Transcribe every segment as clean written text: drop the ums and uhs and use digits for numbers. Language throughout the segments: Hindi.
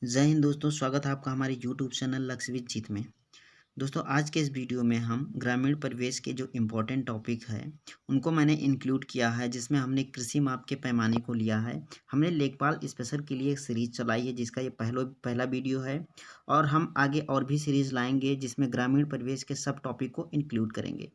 जय हिंद दोस्तों, स्वागत है आपका हमारे यूट्यूब चैनल लक्ष्यविद जीत में। दोस्तों, आज के इस वीडियो में हम ग्रामीण परिवेश के जो इम्पोर्टेंट टॉपिक है उनको मैंने इंक्लूड किया है, जिसमें हमने कृषि माप के पैमाने को लिया है। हमने लेखपाल स्पेशल के लिए एक सीरीज़ चलाई है जिसका ये पहला वीडियो है, और हम आगे और भी सीरीज़ लाएंगे जिसमें ग्रामीण परिवेश के सब टॉपिक को इंक्लूड करेंगे।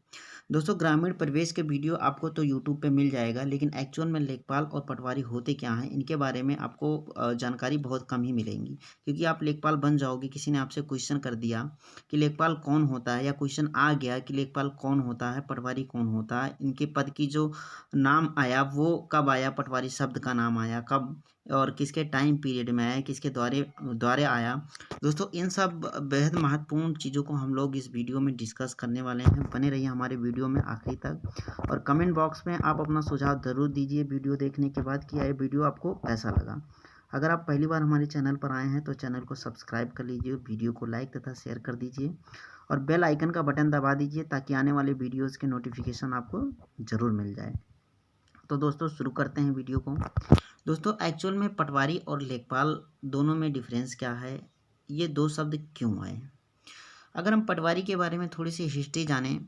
दोस्तों, ग्रामीण परिवेश के वीडियो आपको तो यूट्यूब पे मिल जाएगा, लेकिन एक्चुअल में लेखपाल और पटवारी होते क्या हैं इनके बारे में आपको जानकारी बहुत कम ही मिलेंगी। क्योंकि आप लेखपाल बन जाओगे, किसी ने आपसे क्वेश्चन कर दिया कि लेखपाल कौन होता है, या क्वेश्चन आ गया कि लेखपाल कौन होता है, पटवारी कौन होता है, इनके पद की जो नाम आया वो कब आया, पटवारी शब्द का नाम आया कब, और किसके टाइम पीरियड में आया, किसके द्वारे द्वारे आया। दोस्तों, इन सब बेहद महत्वपूर्ण चीज़ों को हम लोग इस वीडियो में डिस्कस करने वाले हैं। बने रहिए हमारे वीडियो में आखिरी तक, और कमेंट बॉक्स में आप अपना सुझाव ज़रूर दीजिए वीडियो देखने के बाद कि यह वीडियो आपको कैसा लगा। अगर आप पहली बार हमारे चैनल पर आए हैं तो चैनल को सब्सक्राइब कर लीजिए, वीडियो को लाइक तथा शेयर कर दीजिए, और बेल आइकन का बटन दबा दीजिए ताकि आने वाले वीडियोस के नोटिफिकेशन आपको ज़रूर मिल जाए। तो दोस्तों, शुरू करते हैं वीडियो को। दोस्तों, एक्चुअल में पटवारी और लेखपाल दोनों में डिफरेंस क्या है, ये दो शब्द क्यों आए। अगर हम पटवारी के बारे में थोड़ी सी हिस्ट्री जानें,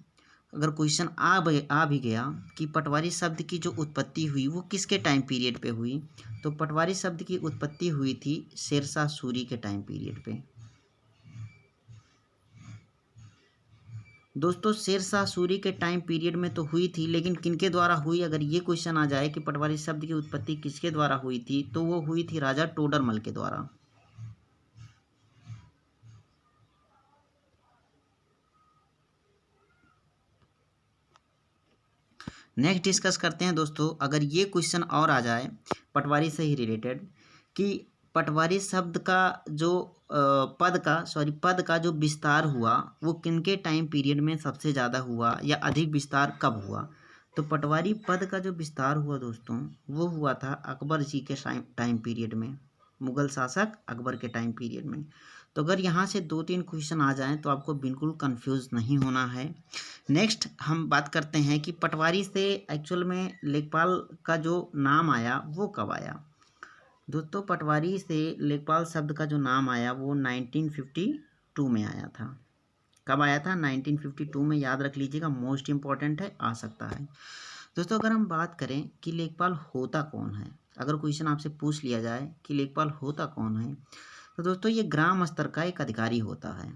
अगर क्वेश्चन आ भी गया कि पटवारी शब्द की जो उत्पत्ति हुई वो किसके टाइम पीरियड पे हुई, तो पटवारी शब्द की उत्पत्ति हुई थी शेरशाह सूरी के टाइम पीरियड पे। दोस्तों, शेरशाह सूरी के टाइम पीरियड में तो हुई थी, लेकिन किनके द्वारा हुई, अगर ये क्वेश्चन आ जाए कि पटवारी शब्द की उत्पत्ति किसके द्वारा हुई थी, तो वो हुई थी राजा टोडरमल के द्वारा। नेक्स्ट डिस्कस करते हैं दोस्तों, अगर ये क्वेश्चन और आ जाए पटवारी से ही रिलेटेड कि पटवारी शब्द का जो पद का जो विस्तार हुआ वो किनके टाइम पीरियड में सबसे ज़्यादा हुआ, या अधिक विस्तार कब हुआ, तो पटवारी पद का जो विस्तार हुआ दोस्तों वो हुआ था अकबर जी के टाइम पीरियड में, मुगल शासक अकबर के टाइम पीरियड में। तो अगर यहाँ से 2-3 क्वेश्चन आ जाएं तो आपको बिल्कुल कंफ्यूज नहीं होना है। नेक्स्ट हम बात करते हैं कि पटवारी से एक्चुअल में लेखपाल का जो नाम आया वो कब आया। दोस्तों, पटवारी से लेखपाल शब्द का जो नाम आया वो 1952 में आया था। कब आया था? 1952 में। याद रख लीजिएगा, मोस्ट इम्पॉर्टेंट है, आ सकता है। दोस्तों, अगर हम बात करें कि लेखपाल होता कौन है, अगर क्वेश्चन आपसे पूछ लिया जाए कि लेखपाल होता कौन है, तो दोस्तों ये ग्राम स्तर का एक अधिकारी होता है।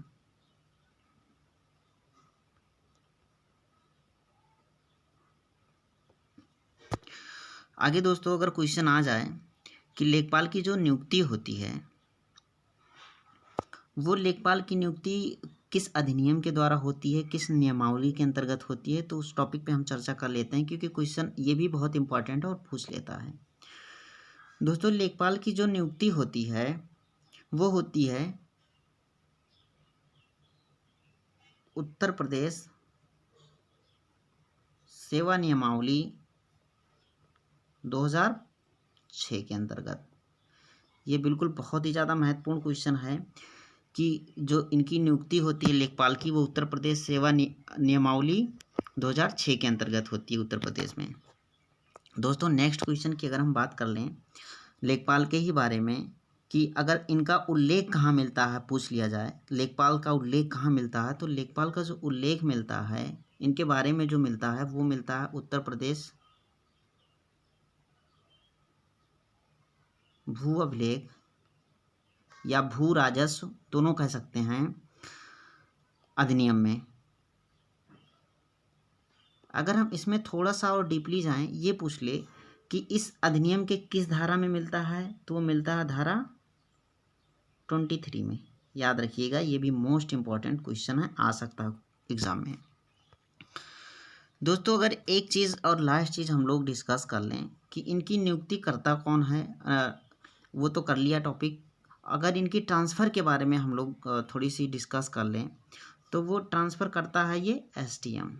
आगे दोस्तों, अगर क्वेश्चन आ जाए कि लेखपाल की जो नियुक्ति होती है वो लेखपाल की नियुक्ति किस अधिनियम के द्वारा होती है, किस नियमावली के अंतर्गत होती है, तो उस टॉपिक पे हम चर्चा कर लेते हैं, क्योंकि क्वेश्चन ये भी बहुत इंपॉर्टेंट है और पूछ लेता है। दोस्तों, लेखपाल की जो नियुक्ति होती है वो होती है उत्तर प्रदेश सेवा नियमावली 2006 के अंतर्गत। ये बिल्कुल बहुत ही ज़्यादा महत्वपूर्ण क्वेश्चन है कि जो इनकी नियुक्ति होती है लेखपाल की वो उत्तर प्रदेश सेवा नियमावली 2006 के अंतर्गत होती है उत्तर प्रदेश में। दोस्तों, नेक्स्ट क्वेश्चन की अगर हम बात कर लें लेखपाल के ही बारे में कि अगर इनका उल्लेख कहाँ मिलता है, पूछ लिया जाए लेखपाल का उल्लेख कहाँ मिलता है, तो लेखपाल का जो उल्लेख मिलता है इनके बारे में जो मिलता है वो मिलता है उत्तर प्रदेश भू अभिलेख या भू राजस्व, दोनों कह सकते हैं, अधिनियम में। अगर हम इसमें थोड़ा सा और डीपली जाएं, ये पूछ ले कि इस अधिनियम के किस धारा में मिलता है, तो वो मिलता है धारा 23 में। याद रखिएगा, ये भी मोस्ट इम्पॉर्टेंट क्वेश्चन है, आ सकता है एग्ज़ाम में। दोस्तों, अगर एक चीज़ और लास्ट चीज़ हम लोग डिस्कस कर लें कि इनकी नियुक्ति करता कौन है, वो तो कर लिया टॉपिक। अगर इनकी ट्रांसफ़र के बारे में हम लोग थोड़ी सी डिस्कस कर लें, तो वो ट्रांसफ़र करता है ये एसडीएम।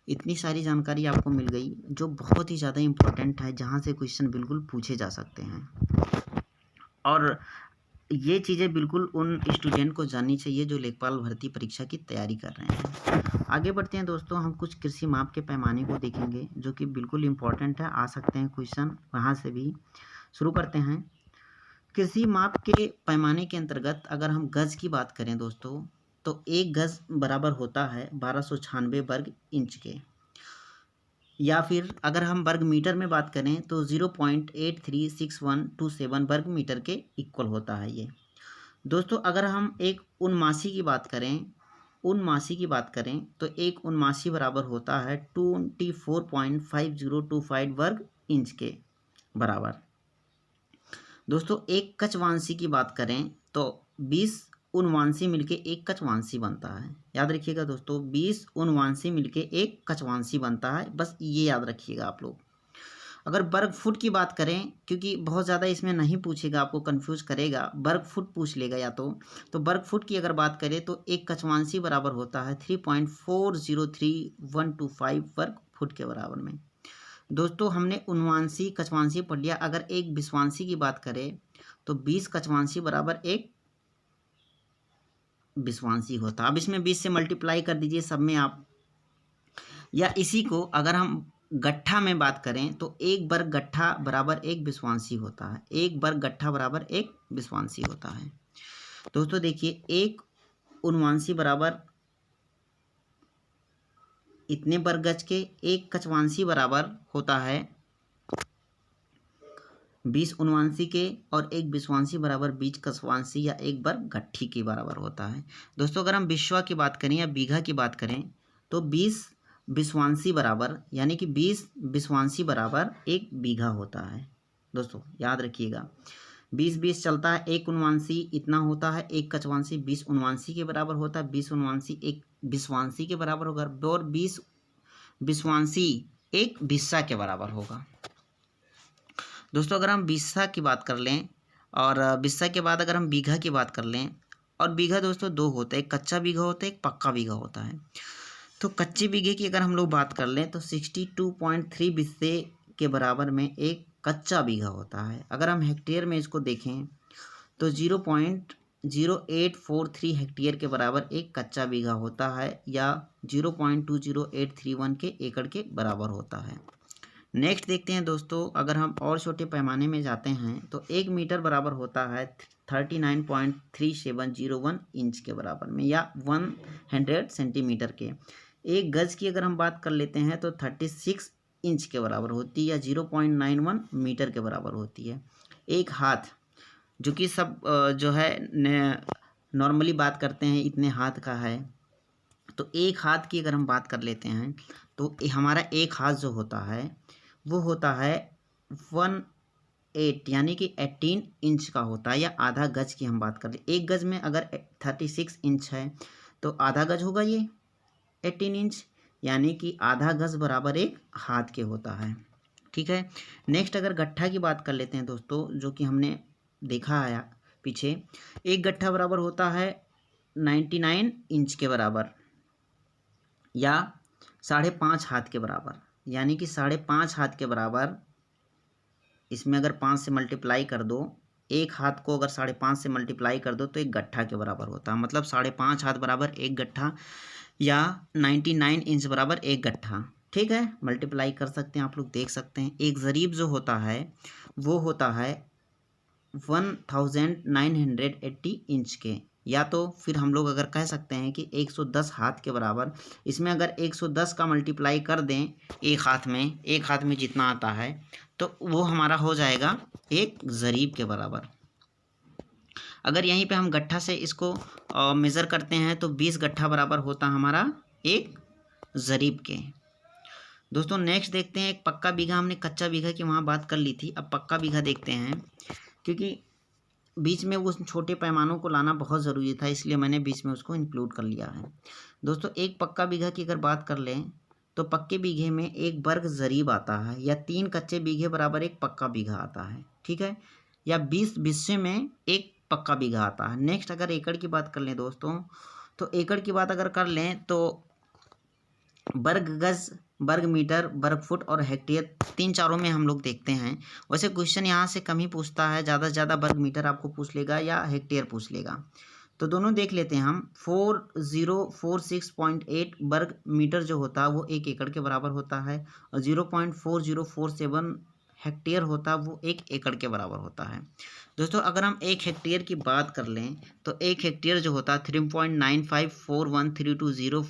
इतनी सारी जानकारी आपको मिल गई जो बहुत ही ज़्यादा इम्पोर्टेंट है, जहाँ से क्वेश्चन बिल्कुल पूछे जा सकते हैं, और ये चीज़ें बिल्कुल उन स्टूडेंट को जाननी चाहिए जो लेखपाल भर्ती परीक्षा की तैयारी कर रहे हैं। आगे बढ़ते हैं दोस्तों, हम कुछ कृषि माप के पैमाने को देखेंगे जो कि बिल्कुल इम्पोर्टेंट है, आ सकते हैं क्वेश्चन वहाँ से भी। शुरू करते हैं। कृषि माप के पैमाने के अंतर्गत अगर हम गज की बात करें दोस्तों, तो एक गज बराबर होता है 1296 वर्ग इंच के, या फिर अगर हम वर्ग मीटर में बात करें तो 0.836127 वर्ग मीटर के इक्वल होता है ये। दोस्तों अगर हम एक उनमासी की बात करें तो एक उनमासी बराबर होता है 24.5025 वर्ग इंच के बराबर। दोस्तों एक कचवांसी की बात करें तो 20 उनवांसी मिलके एक कचवांसी बनता है। याद रखिएगा दोस्तों, 20 उनवांसी मिलके एक कचवांसी बनता है, बस ये याद रखिएगा आप लोग। अगर वर्ग फुट की बात करें, क्योंकि बहुत ज़्यादा इसमें नहीं पूछेगा, आपको कंफ्यूज करेगा, वर्ग फुट पूछ लेगा या तो वर्ग फुट की अगर बात करें तो एक कचवांसी बराबर होता है 3.403125 वर्ग फुट के बराबर में। दोस्तों हमने उनवांसी कचवांसी पढ़ लिया। अगर एक बिस्वांसी की बात करें तो 20 कचवांसी बराबर एक बिस्वांसी होता है। अब इसमें 20 से मल्टीप्लाई कर दीजिए सब में आप, या इसी को अगर हम गट्ठा में बात करें तो एक वर्ग गट्ठा बराबर एक बिस्वांसी होता है। एक वर्ग गट्ठा बराबर एक बिस्वांसी होता है। दोस्तों देखिए, एक उनवांसी बराबर इतने वर्ग गज के, एक कचवांसी बराबर होता है 20 उनवांसी के, और एक बिस्वांसी बराबर 20 कचवांसी या एक वर्ग गट्ठी के बराबर होता है। दोस्तों अगर हम बिस्वा की बात करें या बीघा की बात करें तो 20 बिस्वांसी बराबर, यानी कि 20 बिस्वांसी बराबर एक बीघा होता है। दोस्तों याद रखिएगा, 20-20 चलता है, एक उनवांसी इतना होता है, एक कचवांसी 20 उनवांसी के बराबर होता है, 20 उनवांसी एक बिस्वांसी के बराबर होगा, और 20 बिस्वांसी एक बिस्सा के बराबर होगा। दोस्तों अगर हम बिस्सा की बात कर लें और बिस्सा के बाद अगर हम बीघा की बात कर लें, और बीघा दोस्तों दो होता है, एक कच्चा बीघा होता है, एक पक्का बीघा होता है। तो कच्चे बीघे की अगर हम लोग बात कर लें तो 62.3 बिस्से के बराबर में एक कच्चा बीघा होता है। अगर हम हेक्टेयर में इसको देखें तो 0.0843 हेक्टेयर के बराबर एक कच्चा बीघा होता है, या 0.20831 के एकड़ के बराबर होता है। नेक्स्ट देखते हैं दोस्तों, अगर हम और छोटे पैमाने में जाते हैं तो 1 मीटर बराबर होता है 39.3701 इंच के बराबर में, या 100 सेंटीमीटर के। एक गज की अगर हम बात कर लेते हैं तो 36 इंच के बराबर होती है, या 0.91 मीटर के बराबर होती है। एक हाथ, जो कि सब जो है नॉर्मली बात करते हैं इतने हाथ का है, तो एक हाथ की अगर हम बात कर लेते हैं तो हमारा एक हाथ जो होता है वो होता है 18 यानी कि 18 इंच का होता है, या आधा गज की हम बात कर ले। एक गज में अगर 36 इंच है तो आधा गज होगा ये 18 इंच, यानी कि आधा गज बराबर एक हाथ के होता है। ठीक है। नेक्स्ट अगर गट्ठा की बात कर लेते हैं दोस्तों, जो कि हमने देखा है पीछे, एक गट्ठा बराबर होता है 99 इंच के बराबर, या 5.5 हाथ के बराबर, यानी कि 5.5 हाथ के बराबर। इसमें अगर 5 से मल्टीप्लाई कर दो, एक हाथ को अगर 5.5 से मल्टीप्लाई कर दो तो एक गट्ठा के बराबर होता है। मतलब 5.5 हाथ बराबर एक गट्ठा, या 99 इंच बराबर एक गट्ठा। ठीक है, मल्टीप्लाई कर सकते हैं, आप लोग देख सकते हैं। एक ज़रीब जो होता है वो होता है 1980 इंच के, या तो फिर हम लोग अगर कह सकते हैं कि 110 हाथ के बराबर। इसमें अगर 110 का मल्टीप्लाई कर दें एक हाथ में जितना आता है तो वो हमारा हो जाएगा एक ज़रीब के बराबर। अगर यहीं पे हम गट्ठा से इसको मेज़र करते हैं तो 20 गट्ठा बराबर होता हमारा एक ज़रीब के। दोस्तों नेक्स्ट देखते हैं, एक पक्का बीघा। हमने कच्चा बीघा की वहाँ बात कर ली थी, अब पक्का बीघा देखते हैं, क्योंकि बीच में उस छोटे पैमानों को लाना बहुत ज़रूरी था, इसलिए मैंने बीच में उसको इंक्लूड कर लिया है। दोस्तों एक पक्का बीघा की अगर बात कर लें तो पक्के बीघे में एक वर्ग ज़रीब आता है, या 3 कच्चे बीघे बराबर एक पक्का बीघा आता है। ठीक है, या 20 बिस्से में एक पक्का बीघा आता है। नेक्स्ट अगर एकड़ की बात कर लें दोस्तों, तो एकड़ की बात अगर कर लें तो वर्ग गज, वर्ग मीटर, वर्ग फुट और हेक्टेयर, तीन चारों में हम लोग देखते हैं। वैसे क्वेश्चन यहाँ से कम ही पूछता है, ज़्यादा से ज़्यादा वर्ग मीटर आपको पूछ लेगा या हेक्टेयर पूछ लेगा। तो दोनों देख लेते हैं हम। 4046.8 वर्ग मीटर जो होता है वो एक एकड़ के बराबर होता है, और 0.4047 हेक्टेयर होता है वो 1 एकड़ के बराबर होता है। दोस्तों अगर हम 1 हेक्टेयर की बात कर लें तो 1 हेक्टेयर जो होता है 3.95413207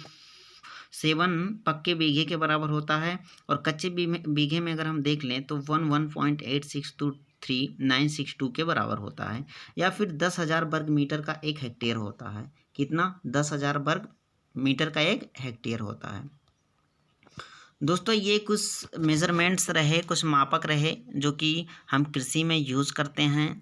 पक्के बीघे के बराबर होता है, और कच्चे बीघे में अगर हम देख लें तो 11.8623 के बराबर होता है, या फिर 10,000 वर्ग मीटर का 1 हेक्टेयर होता है। कितना? 10,000 वर्ग मीटर का 1 हेक्टेयर होता है। दोस्तों ये कुछ मेज़रमेंट्स रहे, कुछ मापक रहे जो कि हम कृषि में यूज़ करते हैं।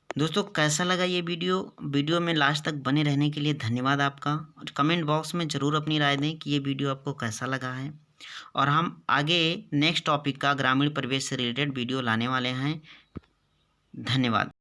दोस्तों कैसा लगा ये वीडियो में लास्ट तक बने रहने के लिए धन्यवाद आपका। और कमेंट बॉक्स में ज़रूर अपनी राय दें कि ये वीडियो आपको कैसा लगा है, और हम आगे नेक्स्ट टॉपिक का ग्रामीण परिवेश से रिलेटेड वीडियो लाने वाले हैं। धन्यवाद।